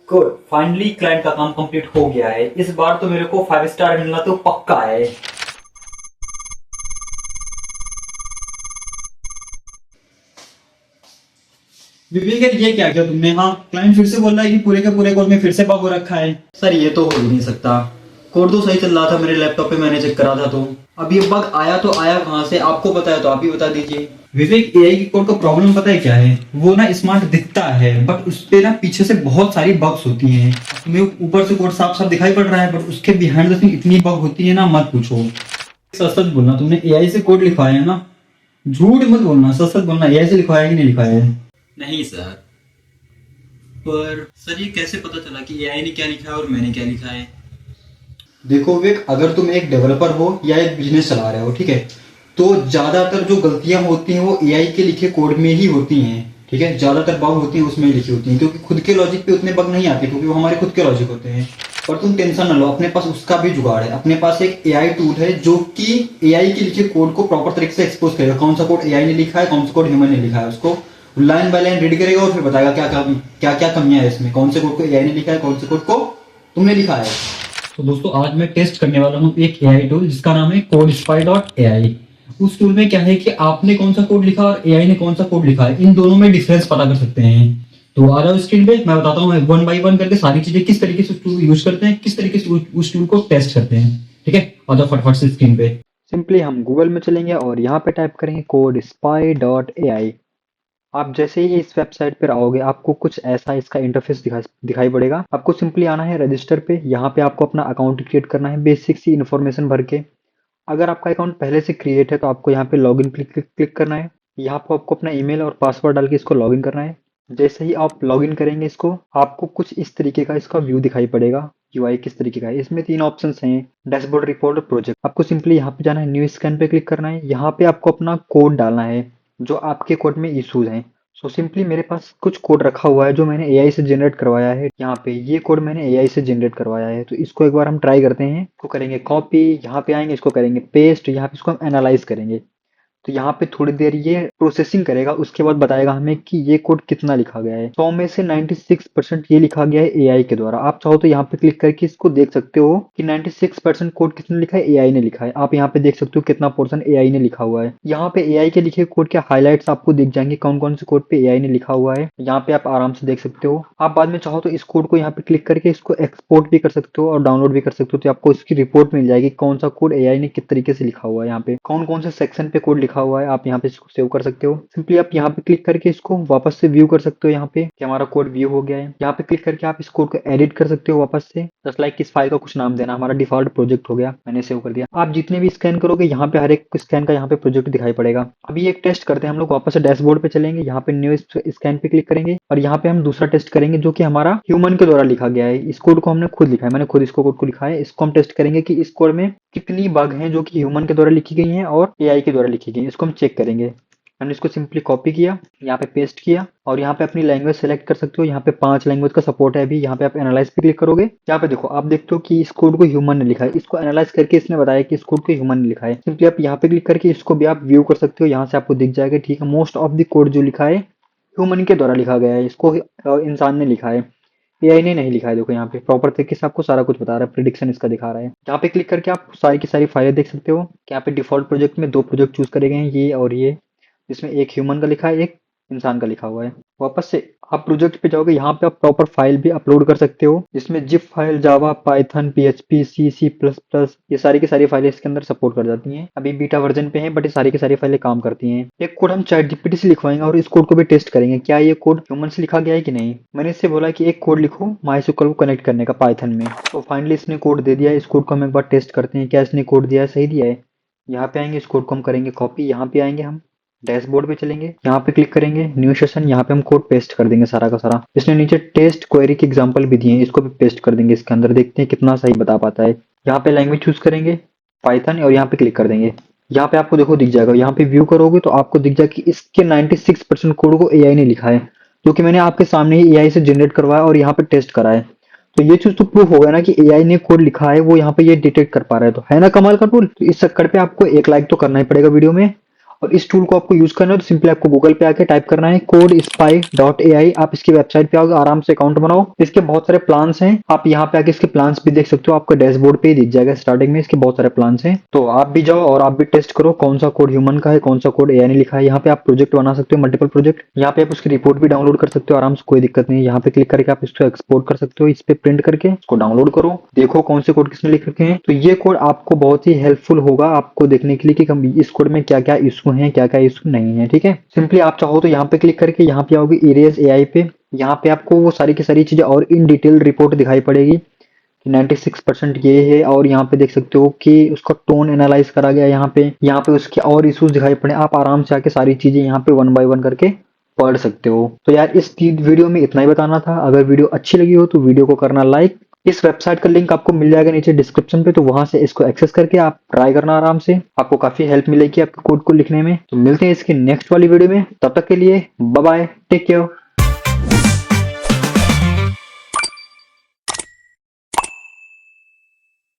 Good, finally client का काम complete हो गया है। इस बार तो मेरे को 5 स्टार मिलना तो पक्का है। विवेक यार, ये क्या किया तुमने? हाँ, क्लाइंट फिर से बोल रहा है कि पूरे के पूरे कोड में फिर से बग हो रखा है। सर ये तो हो ही नहीं सकता, कोड तो सही चल रहा था मेरे लैपटॉप पे, मैंने चेक करा था। तो अब ये बग आया तो आया कहाँ से? आपको पता है तो आप ही बता दीजिए। विवेक, एआई की कोड का प्रॉब्लम पता है क्या है? वो ना स्मार्ट दिखता है बट उस पे ना पीछे से बहुत सारी बग्स होती हैं। तुम्हें ऊपर से कोड साफ साफ दिखाई पड़ रहा है बट उसके बिहाइंड द सीन इतनी बग होती है ना, मत पूछो। सच सच बोलना, तुमने एआई से कोड लिखवाया है ना? झूठ मत बोलना, सच सच बोलना, एआई से लिखवाया है कि नहीं लिखवाया है? नहीं सर। पर सर, ये कैसे पता चला कि एआई ने क्या लिखा है और मैंने क्या लिखा है? देखो विवेक, अगर तुम एक डेवलपर हो या एक बिजनेस चला रहे हो, ठीक है, तो ज्यादातर जो गलतियां होती हैं वो एआई के लिखे कोड में ही होती हैं। ठीक है, ज्यादातर बग होती हैं उसमें ही लिखी होती हैं, क्योंकि खुद के लॉजिक पे उतने बग नहीं आते, क्योंकि वो हमारे खुद के लॉजिक होते हैं। पर तुम टेंशन ना लो, अपने पास उसका भी जुगाड़ है। अपने पास एक एआई टूल है जो कि एआई के लिखे कोड को प्रॉपर तरीके से एक्सपोज करेगा, कौन सा कोड एआई ने लिखा है, कौन सा कोड ह्यूमन ने लिखा है। उसको लाइन बाय लाइन रीड करेगा और फिर बताएगा क्या क्या कमियां है इसमें, कौन से कोड को एआई ने लिखा है, कौन से कोड को तुमने लिखा है। तो दोस्तों, आज मैं टेस्ट करने वाला हूँ एक एआई टूल जिसका नाम है codespy.ai। उस टूल में क्या है कि आपने कौन सा कोड लिखा और एआई ने कौन सा कोड लिखा है, इन दोनों में डिफरेंस पता कर सकते हैं। तो आ जाओ स्क्रीन पे, मैं बताता हूँ वन बाई वन करके सारी चीजें, किस तरीके से टूल यूज करते हैं, किस तरीके से उस टूल को टेस्ट करते हैं। ठीक है, आ जाओ फटाफट से स्क्रीन पे। सिंपली हम गूगल में चलेंगे और यहाँ पे टाइप करेंगे codespy.ai। आप जैसे ही इस वेबसाइट पर आओगे आपको कुछ ऐसा इसका इंटरफेस दिखाई पड़ेगा। आपको सिंपली आना है रजिस्टर पे। यहाँ पे आपको अपना अकाउंट क्रिएट करना है बेसिक सी इन्फॉर्मेशन भर के। अगर आपका अकाउंट पहले से क्रिएट है तो आपको यहाँ पे लॉगिन क्लिक करना है। यहाँ पे आपको अपना ईमेल और पासवर्ड डाल के इसको लॉगिन करना है। जैसे ही आप लॉगिन करेंगे इसको, आपको कुछ इस तरीके का इसका व्यू दिखाई पड़ेगा। यूआई किस तरीके का है, इसमें 3 ऑप्शंस हैं, डैशबोर्ड, रिपोर्ट और प्रोजेक्ट। आपको सिंपली यहाँ पे जाना है, न्यू स्कैन पे क्लिक करना है। यहाँ पे आपको अपना कोड डालना है जो आपके कोड में इशूज हैं। सो सिंपली मेरे पास कुछ कोड रखा हुआ है जो मैंने एआई से जनरेट करवाया है। यहाँ पे ये कोड मैंने एआई से जनरेट करवाया है, तो इसको एक बार हम ट्राई करते हैं। इसको करेंगे कॉपी, यहाँ पे आएंगे, इसको करेंगे पेस्ट, यहाँ पे इसको हम एनालाइज करेंगे। तो यहाँ पे थोड़ी देर ये प्रोसेसिंग करेगा, उसके बाद बताएगा हमें कि ये कोड कितना लिखा गया है। 100 में से 96% ये लिखा गया है एआई के द्वारा। आप चाहो तो यहाँ पे क्लिक करके इसको देख सकते हो कि 96% कोड किसने लिखा है, एआई ने लिखा है। आप यहाँ पे देख सकते हो कितना पोर्शन एआई ने लिखा हुआ है। यहाँ पे एआई के लिखे कोड के हाईलाइट्स आपको दिख जाएंगे, कौन कौन से कोड पे एआई ने लिखा हुआ है। यहाँ पे आप आराम से देख सकते हो। आप बाद में चाहो तो इस कोड को यहाँ पे क्लिक करके इसको एक्सपोर्ट भी कर सकते हो और डाउनलोड भी कर सकते हो, तो आपको इसकी रिपोर्ट मिल जाएगी कौन सा कोड एआई ने किस तरीके से लिखा हुआ है। यहाँ पे कौन कौन से सेक्शन पे कोड लिखा हुआ है, आप यहाँ पे इसको सेव कर सकते हो। सिंपली आप यहाँ पे क्लिक करके इसको वापस से व्यू कर सकते हो, यहाँ पे कि हमारा कोड व्यू हो गया है। यहाँ पे क्लिक करके आप इस कोड को एडिट कर सकते हो वापस से। जस्ट लाइक इस फाइल का कुछ नाम देना, हमारा डिफॉल्ट प्रोजेक्ट हो गया, मैंने सेव कर दिया। आप जितने भी स्कैन करोगे यहाँ पे हर एक स्कैन का यहाँ पे प्रोजेक्ट दिखाई पड़ेगा। अभी एक टेस्ट करते हैं हम लोग, वापस से डैशबोर्ड पे चलेंगे, यहाँ पे न्यू स्कैन पे क्लिक करेंगे और यहाँ पे हम दूसरा टेस्ट करेंगे जो कि हमारा ह्यूमन के द्वारा लिखा गया है। इस कोड को हमने खुद लिखा है, मैंने खुद इसको कोड को लिखा है। इसको हम टेस्ट करेंगे कि इस कोड में कितनी बग हैं जो कि ह्यूमन के द्वारा लिखी गई हैं और एआई के द्वारा लिखी गई हैं। इसको हम चेक करेंगे। मैंने इसको सिंपली कॉपी किया, यहाँ पे पेस्ट किया और यहाँ पे अपनी लैंग्वेज सेलेक्ट कर सकते हो। यहाँ पे 5 लैंग्वेज का सपोर्ट है अभी। यहाँ पे आप एनालाइज पे क्लिक करोगे, यहाँ पे देखो आप देखते हो कि इस कोड को ह्यूमन ने लिखा है। इसको एनालाइज करके इसने बताया कि इस कोड को ह्यूमन ने लिखा है। सिंपली आप यहाँ पे क्लिक करके इसको भी आप व्यू कर सकते हो, यहाँ से आपको दिख जाएगा। ठीक है, मोस्ट ऑफ द कोड जो लिखा है ह्यूमन के द्वारा लिखा गया है, इसको इंसान ने लिखा है, एआई ने नहीं लिखा है। देखो यहाँ पे प्रॉपर तरीके से आपको सारा कुछ बता रहा है, प्रिडिक्शन इसका दिखा रहा है। यहाँ पे क्लिक करके आप सारी की सारी फाइलें देख सकते हो। यहाँ पे डिफॉल्ट प्रोजेक्ट में 2 प्रोजेक्ट चूज करे गए हैं, ये और ये, जिसमें एक ह्यूमन का लिखा है, एक इंसान का लिखा हुआ है। वापस से आप प्रोजेक्ट पे जाओगे, यहाँ पे आप प्रॉपर फाइल भी अपलोड कर सकते हो, जिसमें zip file, Java, Python, PHP, C plus plus, ये सारी की सारी फाइलें इसके अंदर सपोर्ट कर जाती हैं। अभी बीटा वर्जन पे है बट ये सारी की सारी फाइलें काम करती हैं। एक कोड हम चैट जीपीटी से लिखवाएंगे और इस कोड को भी टेस्ट करेंगे क्या ये कोड ह्यूमन से लिखा गया है कि नहीं। मैंने इससे बोला कि एक कोड लिखो माइस्क्ल को कनेक्ट करने का पाइथन में, तो फाइनली इसने कोड दे दिया है। इस कोड को हम एक बार टेस्ट करते हैं, क्या इसने कोड दिया है, सही दिया है। यहाँ पे आएंगे, इस कोड को हम करेंगे कॉपी, यहाँ पे आएंगे, हम डैशबोर्ड पे चलेंगे, यहाँ पे क्लिक करेंगे न्यू सेशन, यहाँ पे हम कोड पेस्ट कर देंगे सारा का सारा। इसने नीचे टेस्ट क्वेरी की एग्जांपल भी दिए हैं, इसको भी पेस्ट कर देंगे इसके अंदर, देखते हैं कितना सही बता पाता है। यहाँ पे लैंग्वेज चूज करेंगे पाइथन और यहाँ पे क्लिक कर देंगे। यहाँ पे आपको देखो दिख जाएगा, यहाँ पे व्यू करोगे तो आपको दिख जाएगा कि इसके 96% कोड को एआई ने लिखा है, जो कि मैंने आपके सामने ही एआई से जनरेट करवाया और यहाँ पे टेस्ट करा है। तो ये चीज तो प्रूफ हो गया ना कि एआई ने कोड लिखा है, वो यहाँ पे ये डिटेक्ट कर पा रहा है। तो है ना कमाल का टूल। तो इस चक्कर पे आपको एक लाइक तो करना ही पड़ेगा वीडियो में, और इस टूल को आपको यूज करना है तो सिंपली आपको गूगल पे आके टाइप करना है codespy.ai। आप इसकी वेबसाइट पे आओगे, आराम से अकाउंट बनाओ। इसके बहुत सारे प्लान्स हैं, आप यहाँ पे आके इसके प्लान्स भी देख सकते हो, आपको डैशबोर्ड पे ही दिख जाएगा। स्टार्टिंग में इसके बहुत सारे प्लान्स हैं, तो आप भी जाओ और आप भी टेस्ट करो कौन सा कोड ह्यूमन का है, कौन सा कोड एआई ने लिखा है। यहाँ पे आप प्रोजेक्ट बना सकते हो, मल्टीपल प्रोजेक्ट। यहाँ पे आप उसकी रिपोर्ट भी डाउनलोड कर सकते हो आराम से, कोई दिक्कत नहीं है। यहाँ पे क्लिक करके आप इसको एक्सपोर्ट कर सकते हो, इस पे प्रिंट करके इसको डाउनलोड करो, देखो कौन से कोड किसने लिख रखे हैं। तो ये कोड आपको बहुत ही हेल्पफुल होगा आपको देखने के लिए कि इस कोड में क्या क्या इशू है, क्या क्या इशू नहीं है। ठीक है, सिंपली आप चाहो तो यहाँ पे क्लिक करके यहाँ पे आओगे इरेज एआई पे। यहाँ पे आपको वो सारी की सारी चीजें और इन डिटेल रिपोर्ट दिखाई पड़ेगी कि 96% ये है। और यहाँ पे देख सकते हो कि उसका टोन एनालाइज करा गया। यहाँ पे उसके और इश्यूज दिखाई पड़े। आप आराम से आके सारी चीजें यहाँ पे वन बाय वन करके पढ़ सकते हो। तो यार इस वीडियो में इतना ही बताना था। अगर वीडियो अच्छी लगी हो तो वीडियो को करना लाइक। इस वेबसाइट का लिंक आपको मिल जाएगा नीचे डिस्क्रिप्शन पे, तो वहां से इसको एक्सेस करके आप ट्राई करना आराम से। आपको काफी हेल्प मिलेगी आपके कोड को लिखने में। तो मिलते हैं इसकी नेक्स्ट वाली वीडियो में, तब तक के लिए बाय बाय, टेक केयर।